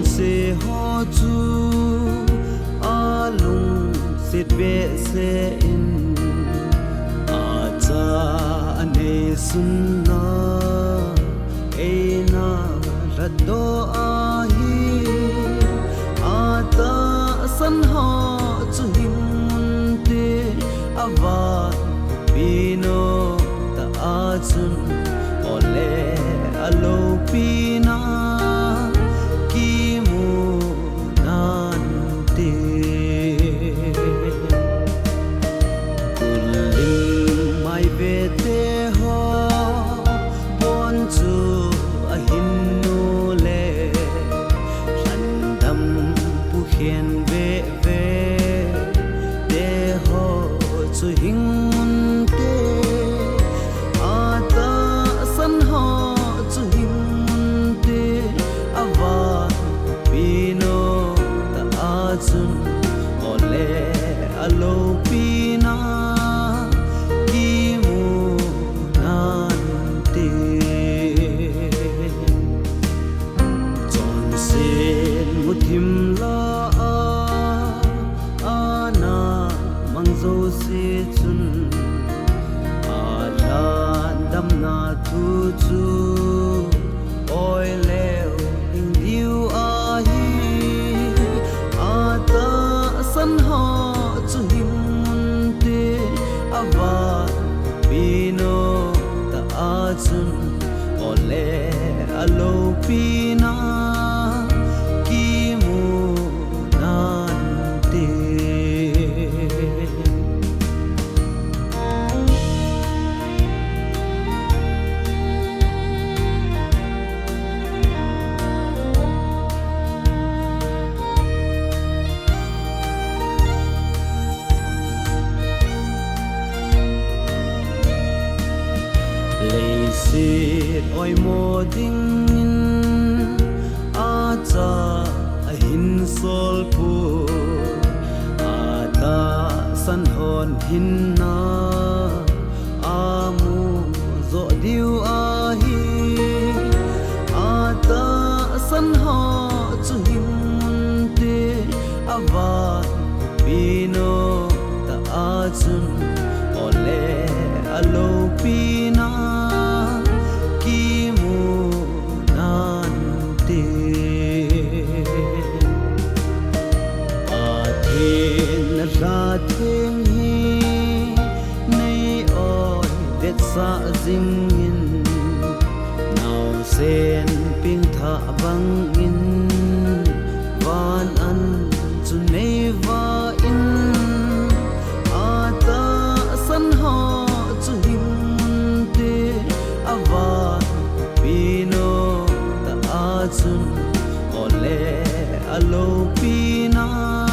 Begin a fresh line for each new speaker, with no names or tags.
se ho chu alung sit be se in a cha ane sunna e na rado a hi a ta san ho chu him te ava pino ta a chun ole alo pina
sit oi mo ding a cha a hin sol pu a ta san hon hin na a mu zo diu a hi a ta san ho chu him te ava pino ta a chun ole alo pina ra thêm hi nay oi det sa ding in nào sen ping tha bang in van an chu nei va in a ta san ho chu him te ava pino ta a chun ole alo pina